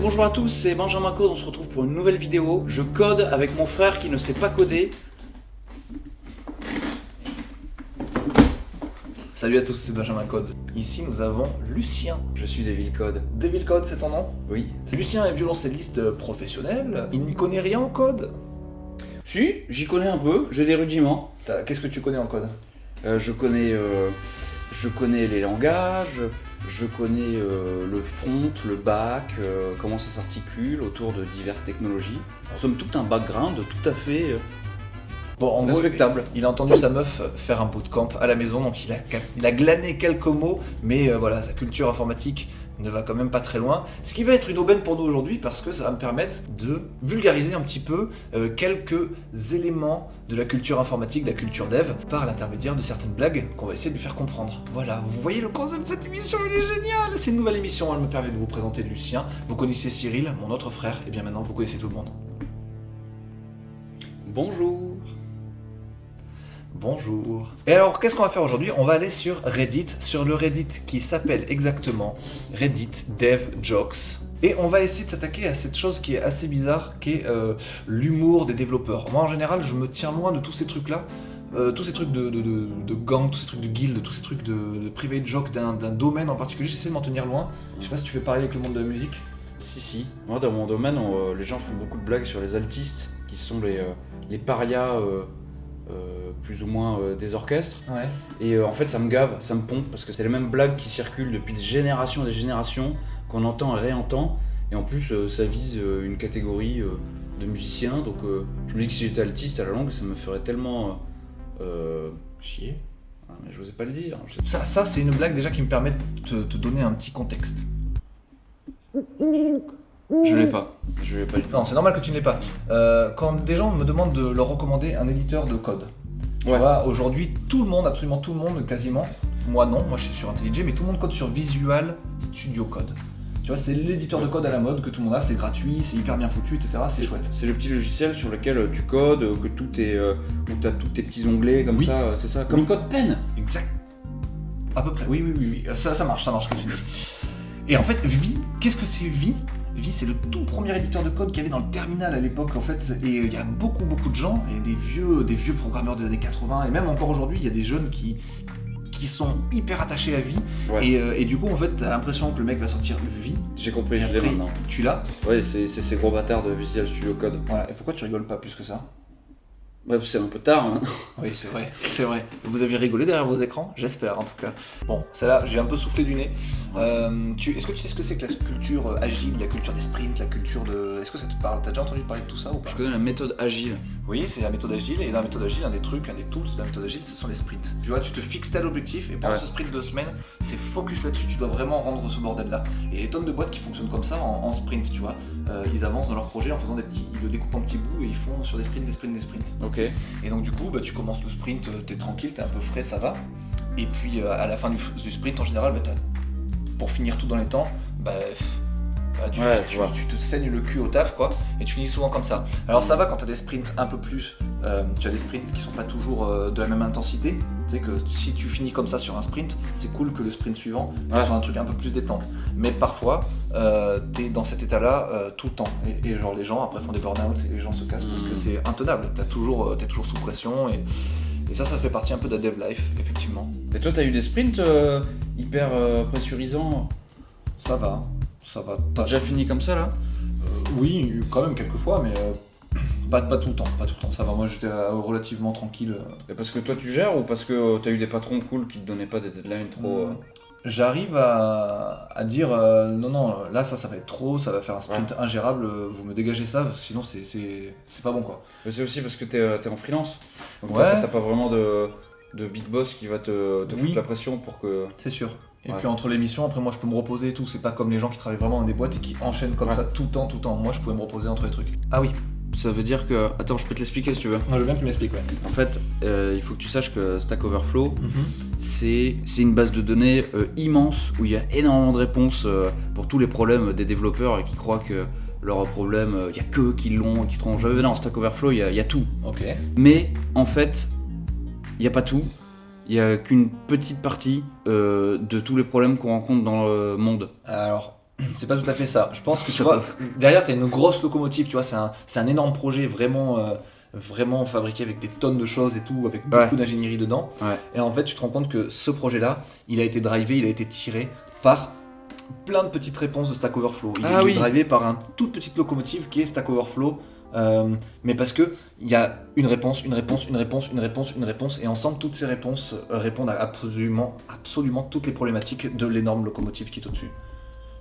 Bonjour à tous, c'est Benjamin Code, on se retrouve pour une nouvelle vidéo. Je code avec mon frère qui ne sait pas coder. Salut à tous, c'est Benjamin Code. Ici nous avons Lucien. Je suis Devil Code. Devil Code, c'est ton nom? Oui. Lucien est violoncelliste professionnel. Il n'y connaît rien en code. Si, j'y connais un peu, j'ai des rudiments. Qu'est-ce que tu connais en code? Je connais les langages, je connais le front, le back, comment ça s'articule autour de diverses technologies. Nous sommes tout un background tout à fait Bon, en gros, respectable. il a entendu sa meuf faire un bootcamp à la maison, donc il a glané quelques mots, mais voilà, sa culture informatique ne va quand même pas très loin. Ce qui va être une aubaine pour nous aujourd'hui, parce que ça va me permettre de vulgariser un petit peu quelques éléments de la culture informatique, de la culture dev, par l'intermédiaire de certaines blagues qu'on va essayer de lui faire comprendre. Voilà, vous voyez le concept de cette émission, il est génial. C'est une nouvelle émission, elle me permet de vous présenter Lucien. Vous connaissez Cyril, mon autre frère, et bien maintenant vous connaissez tout le monde. Bonjour. Bonjour. Et alors, qu'est-ce qu'on va faire aujourd'hui? On va aller sur Reddit, sur le Reddit qui s'appelle exactement Reddit Dev Jokes. Et on va essayer de s'attaquer à cette chose qui est assez bizarre, qui est l'humour des développeurs. Moi, en général, je me tiens loin de tous ces trucs-là. Tous ces trucs de gang, tous ces trucs de guild, tous ces trucs de private joke d'un domaine en particulier. J'essaie de m'en tenir loin. Je sais pas si tu fais pareil avec le monde de la musique. Si. Moi, dans mon domaine, les gens font beaucoup de blagues sur les altistes, qui sont les parias plus ou moins des orchestres. Ouais. Et en fait, ça me gave, ça me pompe, parce que c'est les mêmes blagues qui circulent depuis des générations et des générations, qu'on entend et réentend. Et en plus, ça vise une catégorie de musiciens. Donc, je me dis que si j'étais altiste à la longue, ça me ferait tellement Chier. Ah, mais je n'osais pas le dire. Ça c'est une blague déjà qui me permet de te donner un petit contexte. Je l'ai pas du tout. Non, c'est normal que tu ne l'aies pas. Quand des gens me demandent de leur recommander un éditeur de code, tu Ouais. vois, aujourd'hui, tout le monde, absolument tout le monde, quasiment, moi non, moi je suis sur IntelliJ, mais tout le monde code sur Visual Studio Code. Tu vois, c'est l'éditeur de code à la mode que tout le monde a, c'est gratuit, c'est hyper bien foutu, etc. C'est chouette. C'est le petit logiciel sur lequel tu codes, que tout est, où tu as tous tes petits onglets comme Oui. ça, c'est ça. Comme CodePen. Exact. À peu près, oui. Ça marche ce que tu dis. Et en fait, Vi, qu'est-ce que c'est Vi? Vi, c'est le tout premier éditeur de code qu'il y avait dans le terminal à l'époque, en fait, et il y a beaucoup de gens, et des vieux programmeurs des années 80, et même encore aujourd'hui, il y a des jeunes qui sont hyper attachés à Vi, Ouais. et du coup, en fait, t'as l'impression que le mec va sortir Vi, J'ai compris, et je l'ai après, maintenant. tu l'as. Ouais, c'est ces gros bâtards de Visual Studio Code. Voilà, et pourquoi tu rigoles pas plus que ça? Bref, c'est un peu tard. Hein. Oui, c'est vrai. Vous avez rigolé derrière vos écrans? J'espère, en tout cas. Bon, celle-là, j'ai un peu soufflé du nez. Est-ce que tu sais ce que c'est que la culture agile, la culture des sprints, la culture de... Est-ce que ça te parle? T'as déjà entendu parler de tout ça ou pas? Je connais la méthode agile. Oui, c'est la méthode agile, et dans la méthode agile, un des tools de la méthode agile, ce sont les sprints. Tu vois, tu te fixes tel objectif, et pendant Ouais. ce sprint de semaine, c'est focus là-dessus, tu dois vraiment rendre ce bordel-là. Et il y a des tonnes de boîtes qui fonctionnent comme ça en sprint, tu vois. Ils avancent dans leur projet en faisant ils le découpent en petits bouts, et ils font sur des sprints. Ok. Et donc du coup, tu commences le sprint, t'es tranquille, t'es un peu frais, ça va. Et puis à la fin du sprint, en général, pour finir tout dans les temps, tu te saignes le cul au taf, quoi, et tu finis souvent comme ça. Alors ça va quand t'as des sprints un peu plus, tu as des sprints qui sont pas toujours de la même intensité. Tu sais que si tu finis comme ça sur un sprint, c'est cool que le sprint suivant soit un truc un peu plus détente. Mais parfois, t'es dans cet état-là tout le temps. Et genre les gens après font des burn-out et les gens se cassent parce que c'est intenable. T'es toujours sous pression et ça fait partie un peu de la dev life, effectivement. Et toi, t'as eu des sprints hyper pressurisants? Ça va. T'as déjà fini comme ça là? Oui, quand même quelques fois, mais pas tout le temps. Ça va, moi j'étais relativement tranquille. Et parce que toi tu gères ou parce que t'as eu des patrons cool qui te donnaient pas des deadlines trop. J'arrive à dire non, là ça va être trop, ça va faire un sprint ingérable, vous me dégagez ça, sinon c'est pas bon quoi. Mais c'est aussi parce que t'es en freelance. Donc Ouais. t'as pas vraiment de big boss qui va te foutre la pression pour que. C'est sûr. Et Ouais. puis entre les missions, après moi je peux me reposer et tout, c'est pas comme les gens qui travaillent vraiment dans des boîtes et qui enchaînent comme ça tout le temps. Moi je pouvais me reposer entre les trucs. Ah oui, Ça veut dire que. Attends, je peux te l'expliquer si tu veux. moi je veux bien que tu m'expliques, ouais. En fait, il faut que tu saches que Stack Overflow, c'est une base de données immense où il y a énormément de réponses pour tous les problèmes des développeurs et qui croient que leurs problèmes, il n'y a qu'eux qui l'ont et qui trouvent jamais. Non, Stack Overflow, il y a tout. Ok. Mais en fait, il n'y a pas tout. Il n'y a qu'une petite partie de tous les problèmes qu'on rencontre dans le monde. Alors, C'est pas tout à fait ça. Je pense que tu vois, derrière t'as une grosse locomotive, tu vois, c'est un énorme projet vraiment fabriqué avec des tonnes de choses et tout, avec beaucoup d'ingénierie dedans. Ouais. Et en fait, tu te rends compte que ce projet-là, il a été drivé, il a été tiré par plein de petites réponses de Stack Overflow. Il est drivé par une toute petite locomotive qui est Stack Overflow. Mais parce que il y a une réponse, et ensemble toutes ces réponses répondent à absolument toutes les problématiques de l'énorme locomotive qui est au-dessus.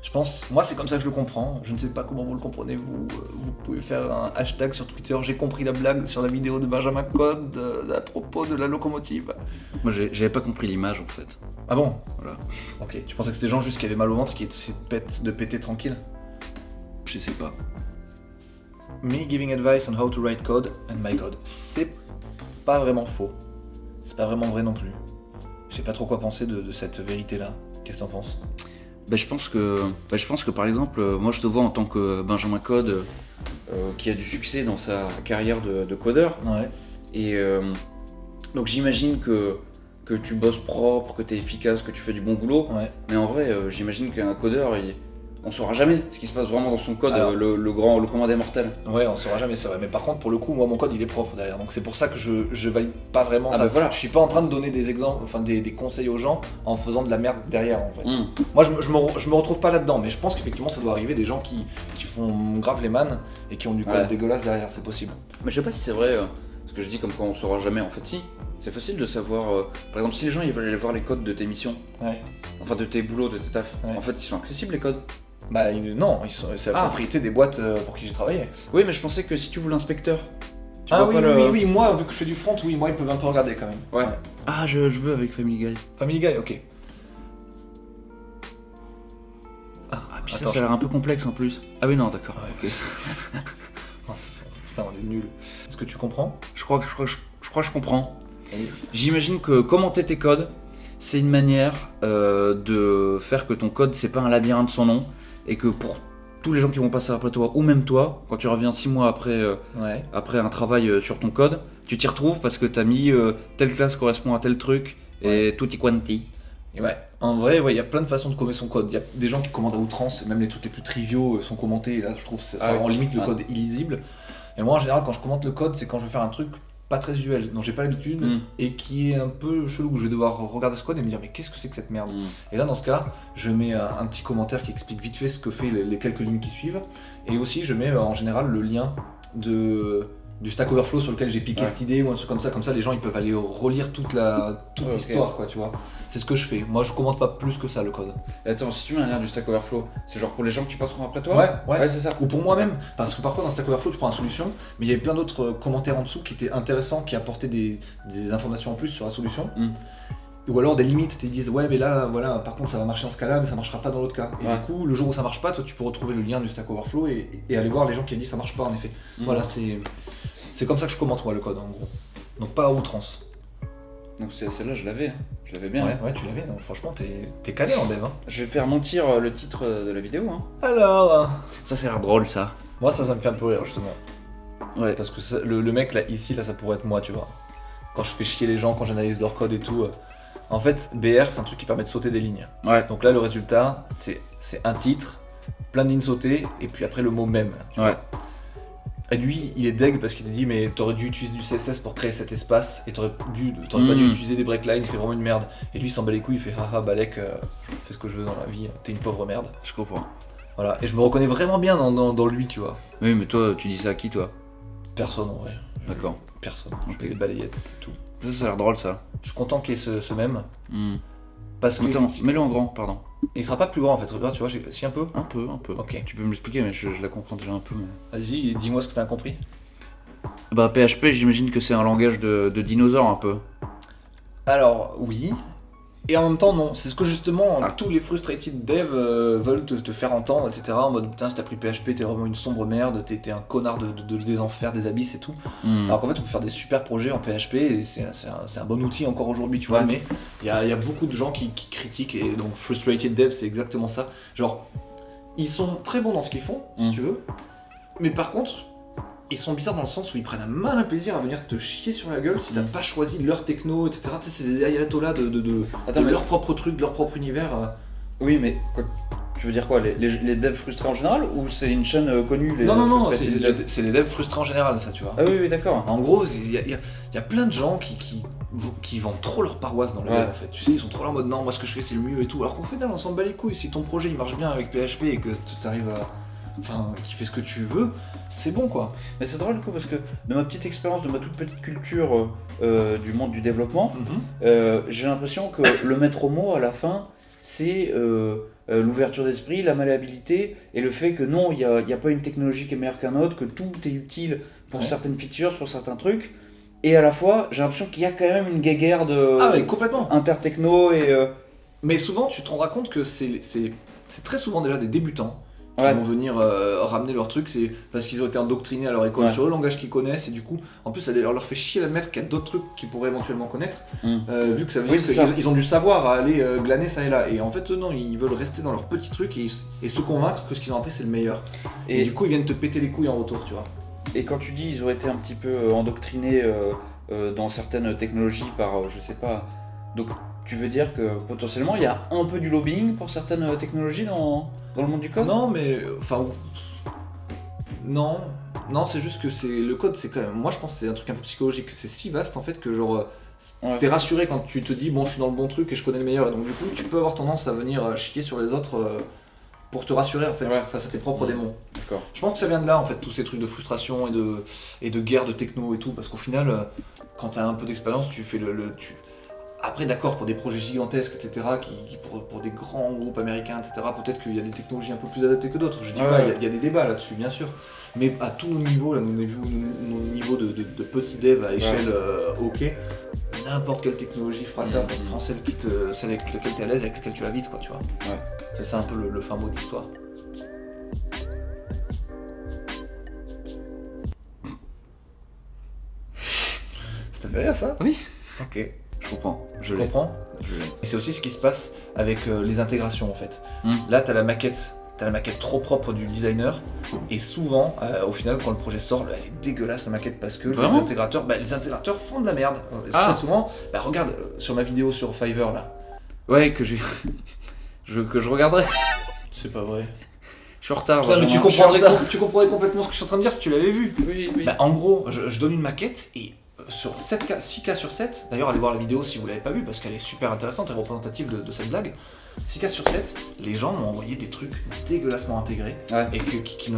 Je pense, moi c'est comme ça que je le comprends. Je ne sais pas comment vous le comprenez vous. Vous pouvez faire un hashtag sur Twitter. J'ai compris la blague sur la vidéo de Benjamin Code à propos de la locomotive. Moi j'avais pas compris l'image en fait. Ah bon? Voilà. Ok. Tu pensais que c'était des gens juste qui avaient mal au ventre qui essaient de péter tranquille? Je sais pas. Me giving advice on how to write code, and my god, c'est pas vraiment faux. C'est pas vraiment vrai non plus. Je sais pas trop quoi penser de cette vérité-là. Qu'est-ce que t'en penses? Je pense que par exemple, moi je te vois en tant que Benjamin Code qui a du succès dans sa carrière de codeur. Ouais. Et donc j'imagine que tu bosses propre, que tu es efficace, que tu fais du bon boulot. Ouais. Mais en vrai, j'imagine qu'un codeur, on saura jamais ce qui se passe vraiment dans son code. Alors, le commun des mortels. Ouais, on saura jamais, c'est vrai. Mais par contre, pour le coup, moi, mon code, il est propre derrière. Donc c'est pour ça que je valide pas vraiment ça. Voilà. Je suis pas en train de donner des exemples, enfin des conseils aux gens en faisant de la merde derrière, en fait. Moi, je me retrouve pas là-dedans, mais je pense qu'effectivement, ça doit arriver des gens qui font grave les mannes et qui ont du code dégueulasse derrière. C'est possible. Mais je sais pas si c'est vrai ce que je dis comme quoi on saura jamais. En fait, si. C'est facile de savoir. Par exemple, si les gens ils veulent aller voir les codes de tes missions, enfin de tes boulots, de tes tafs, en fait, ils sont accessibles les codes. Bah non, c'est la propriété des boîtes pour qui j'ai travaillé. Oui, mais je pensais que si tu voulais l'inspecteur. Oui, moi, vu que je fais du front, oui, moi, ils peuvent un peu regarder quand même. Ouais. Ah, je veux avec Family Guy. Family Guy, ok. Puis attends, ça a l'air un peu complexe en plus. Ah oui, non, d'accord. Ouais. Ok. Putain, on est nuls. Est-ce que tu comprends? Je crois que je comprends. J'imagine que commenter tes codes, c'est une manière de faire que ton code, c'est pas un labyrinthe sans nom, et que pour tous les gens qui vont passer après toi, ou même toi, quand tu reviens 6 mois après un travail sur ton code, tu t'y retrouves parce que t'as mis telle classe correspond à tel truc, et tutti quanti. Et ouais, en vrai, il y a plein de façons de coder son code. Il y a des gens qui commandent à outrance, même les trucs les plus triviaux sont commentés, et là je trouve que ça rend limite le code illisible. Et moi en général, quand je commente le code, c'est quand je veux faire un truc pas très usuel, dont j'ai pas l'habitude, et qui est un peu chelou, où je vais devoir regarder ce code et me dire mais qu'est-ce que c'est que cette merde. Et là dans ce cas, je mets un petit commentaire qui explique vite fait ce que fait les quelques lignes qui suivent, et aussi je mets en général le lien du Stack Overflow sur lequel j'ai piqué cette idée ou un truc comme ça les gens ils peuvent aller relire toute l'histoire quoi, tu vois. C'est ce que je fais, moi je commente pas plus que ça le code. Et attends, si tu mets un lien du Stack Overflow, c'est genre pour les gens qui passeront après toi? Ouais, c'est ça. Ou pour moi-même, parce que parfois dans Stack Overflow tu prends la solution, mais il y avait plein d'autres commentaires en dessous qui étaient intéressants, qui apportaient des informations en plus sur la solution. Ou alors des limites, ils disent ouais mais là voilà par contre ça va marcher dans ce cas là mais ça marchera pas dans l'autre cas. Et du coup le jour où ça marche pas, toi tu peux retrouver le lien du Stack Overflow et aller voir les gens qui ont dit ça marche pas en effet. Voilà, c'est comme ça que je commente moi le code en gros. Donc pas à outrance. Donc celle-là je l'avais bien. Ouais tu l'avais, donc franchement t'es calé en dev. Je vais faire mentir le titre de la vidéo. Alors ça c'est l'air drôle ça. Moi ça me fait un peu rire justement. Ouais. Parce que le mec là ici ça pourrait être moi tu vois. Quand je fais chier les gens, quand j'analyse leur code et tout. En fait, BR, c'est un truc qui permet de sauter des lignes. Ouais. Donc là, le résultat, c'est un titre, plein de lignes sautées, et puis après le mot même. Tu vois. Et lui, il est deg parce qu'il te dit, mais t'aurais dû utiliser du CSS pour créer cet espace, et t'aurais pas dû utiliser des breaklines, t'es vraiment une merde. Et lui, il s'en bat les couilles, il fait, haha, Balek, je fais ce que je veux dans la vie, t'es une pauvre merde. Je comprends. Voilà, et je me reconnais vraiment bien dans lui, tu vois. Oui, mais toi, tu dis ça à qui, toi? Personne, en vrai. D'accord. Personne. Je fais des balayettes, c'est tout. Ça a l'air drôle, ça. Je suis content qu'il y ait ce même. Parce que. Attends, mets-le en grand, pardon. Il sera pas plus grand en fait, regarde, tu vois, si un peu. Un peu. Ok. Tu peux me l'expliquer, mais je la comprends déjà un peu. Mais... Vas-y, dis-moi ce que t'as compris. Bah, PHP, j'imagine que c'est un langage de dinosaure un peu. Alors, oui. Et en même temps, non. C'est ce que justement tous les frustrated devs veulent te faire entendre, etc. En mode putain, si t'as pris PHP, t'es vraiment une sombre merde, t'es un connard des enfers, des abysses et tout. Alors qu'en fait, on peut faire des super projets en PHP et c'est un bon outil encore aujourd'hui, tu vois. Mais il y a beaucoup de gens qui critiquent et donc frustrated devs, c'est exactement ça. Genre, ils sont très bons dans ce qu'ils font, si tu veux. Mais par contre, ils sont bizarres dans le sens où ils prennent un malin plaisir à venir te chier sur la gueule si t'as pas choisi leur techno, etc. Tu sais, c'est des ayatollahs de leur propre truc, de leur propre univers. Oui, mais Tu veux dire quoi, les devs frustrés en général, ou c'est une chaîne connue les Non, frustrés c'est les devs frustrés en général, ça, tu vois. Ah oui, d'accord. En gros, il y a plein de gens qui vendent trop leur paroisse dans le web, en fait. Tu sais, ils sont trop là en mode non, moi ce que je fais c'est le mieux et tout. Alors qu'au final, on s'en bat les couilles. Si ton projet il marche bien avec PHP et que tu arrives à. Enfin, qui fait ce que tu veux, c'est bon quoi. Mais c'est drôle du coup parce que de ma petite expérience, de ma toute petite culture du monde du développement, j'ai l'impression que le maître mot à la fin, c'est l'ouverture d'esprit, la malléabilité et le fait que non, il n'y a pas une technologie qui est meilleure qu'un autre, que tout est utile pour certaines features, pour certains trucs. Et à la fois, j'ai l'impression qu'il y a quand même une guéguerre de mais complètement intertechno et. Mais souvent, tu te rendras compte que c'est très souvent déjà des débutants qui vont venir ramener leur truc, c'est parce qu'ils ont été endoctrinés à leur école sur le langage qu'ils connaissent, et du coup, en plus, ça leur fait chier d'admettre qu'il y a d'autres trucs qu'ils pourraient éventuellement connaître, vu que ça veut dire qu'ils ont du savoir à aller glaner ça et là. Et en fait, eux, non, ils veulent rester dans leur petit truc et se convaincre que ce qu'ils ont appris, c'est le meilleur. Et du coup, ils viennent te péter les couilles en retour, tu vois. Et quand tu dis ils ont été un petit peu endoctrinés dans certaines technologies par, je sais pas, donc tu veux dire que potentiellement il y a un peu du lobbying pour certaines technologies dans le monde du code? Non, mais enfin, non, c'est juste que le code, c'est quand même, moi je pense que c'est un truc un peu psychologique, c'est si vaste en fait que genre t'es rassuré quand tu te dis bon je suis dans le bon truc et je connais le meilleur, et donc du coup tu peux avoir tendance à venir chier sur les autres pour te rassurer en fait face à tes propres démons. D'accord. Je pense que ça vient de là en fait, tous ces trucs de frustration et de guerre de techno et tout, parce qu'au final quand t'as un peu d'expérience tu fais Après d'accord, pour des projets gigantesques, etc., pour des grands groupes américains, etc., peut-être qu'il y a des technologies un peu plus adaptées que d'autres, je dis pas, il y a des débats là-dessus bien sûr, mais à tous nos niveaux, là, nos niveaux de petits devs à échelle ok, n'importe quelle technologie fera le taf, prends celle avec laquelle tu es à l'aise, avec laquelle tu vas vite, quoi, tu vois. Ouais. C'est ça un peu le fin mot de l'histoire. Ça t'a fait rire ça? Oui. Ok. Je comprends. Je comprends. Et c'est aussi ce qui se passe avec les intégrations en fait. Là, t'as la maquette trop propre du designer, et souvent, au final, quand le projet sort, elle est dégueulasse la maquette parce que les intégrateurs font de la merde. Très souvent, regarde sur ma vidéo sur Fiverr là. Ouais, que je regarderai. C'est pas vrai. Je suis en retard. Putain, mais tu comprendrais complètement ce que je suis en train de dire si tu l'avais vu. Oui. En gros, je donne une maquette et sur 6K sur 7, d'ailleurs allez voir la vidéo si vous l'avez pas vue parce qu'elle est super intéressante et représentative de cette blague. 6K sur 7, les gens m'ont envoyé des trucs dégueulassement intégrés et qui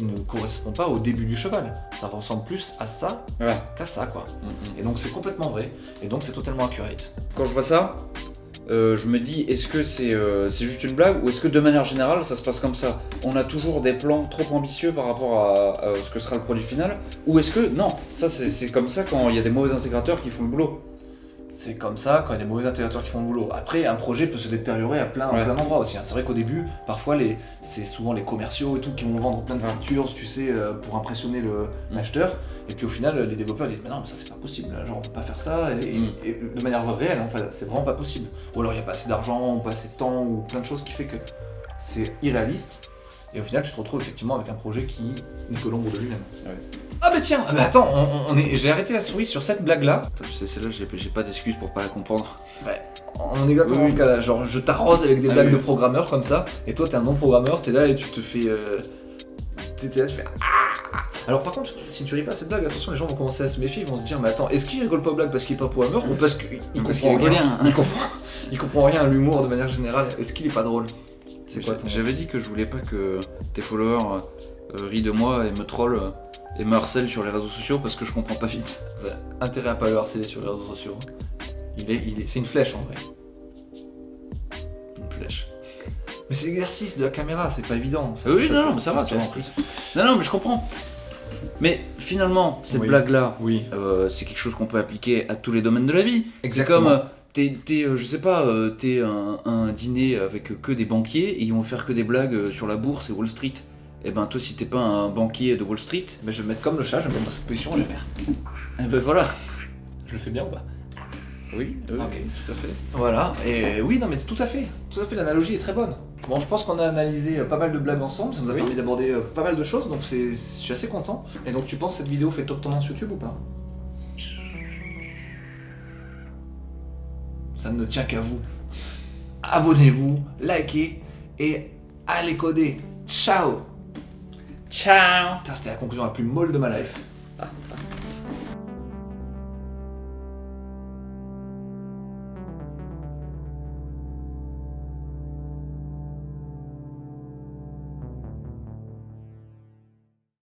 ne correspondent pas au début du cheval. Ça ressemble plus à ça qu'à ça quoi. Et donc c'est complètement vrai et donc c'est totalement accurate. Quand je vois ça, je me dis est-ce que c'est juste une blague ou est-ce que de manière générale ça se passe comme ça? On a toujours des plans trop ambitieux par rapport à ce que sera le produit final, ou est-ce que non, ça c'est comme ça quand il y a des mauvais intégrateurs qui font le boulot? C'est comme ça quand il y a des mauvais intégrateurs qui font le boulot. Après, un projet peut se détériorer à plein d'endroits aussi. C'est vrai qu'au début, parfois, c'est souvent les commerciaux et tout qui vont vendre plein de features, tu sais, pour impressionner l'acheteur. Et puis au final, les développeurs disent mais non, mais ça c'est pas possible. Genre on peut pas faire ça. Et de manière réelle, en fait, c'est vraiment pas possible. Ou alors il y a pas assez d'argent, ou pas assez de temps, ou plein de choses qui fait que c'est irréaliste. Et au final, tu te retrouves effectivement avec un projet qui n'est que l'ombre de lui-même. Ouais. Ah bah tiens, attends, j'ai arrêté la souris sur cette blague-là. Tu sais, celle-là, j'ai pas d'excuses pour pas la comprendre. Ouais, on est exactement dans ce cas-là. Genre, je t'arrose avec des blagues de programmeurs comme ça, et toi, t'es un non-programmeur, t'es là et tu te fais... T'es là, tu fais... Alors par contre, si tu ris pas à cette blague, attention, les gens vont commencer à se méfier, ils vont se dire, mais attends, est-ce qu'il rigole pas aux blagues parce qu'il est pas programmeur ou parce qu'il comprend rien? Il comprend rien à l'humour de manière générale. Est-ce qu'il est pas drôle? C'est quoi ton... J'avais dit que je voulais pas que tes followers rient de moi et me trollent et me harcèlent sur les réseaux sociaux parce que je comprends pas vite. Vous avez intérêt à pas le harceler sur les réseaux sociaux. C'est une flèche en vrai. Une flèche. Mais c'est l'exercice de la caméra, c'est pas évident. Oui, non, mais ça va, en plus. Non, mais je comprends. Mais finalement, cette blague-là, c'est quelque chose qu'on peut appliquer à tous les domaines de la vie. Exactement. C'est comme, je sais pas, t'es un dîner avec que des banquiers et ils vont faire que des blagues sur la bourse et Wall Street. Et ben toi, si t'es pas un banquier de Wall Street, je vais me mettre comme le chat, je vais me mettre dans cette position, je vais faire. Et ben voilà. Je le fais bien ou pas? Oui, tout à fait. Voilà, et oui, non mais tout à fait, l'analogie est très bonne. Bon, je pense qu'on a analysé pas mal de blagues ensemble, ça nous a permis d'aborder pas mal de choses, donc je suis assez content. Et donc tu penses que cette vidéo fait top tendance YouTube ou pas? Ça ne tient qu'à vous. Abonnez-vous, likez et allez coder. Ciao. Ciao. Putain, c'était la conclusion la plus molle de ma life.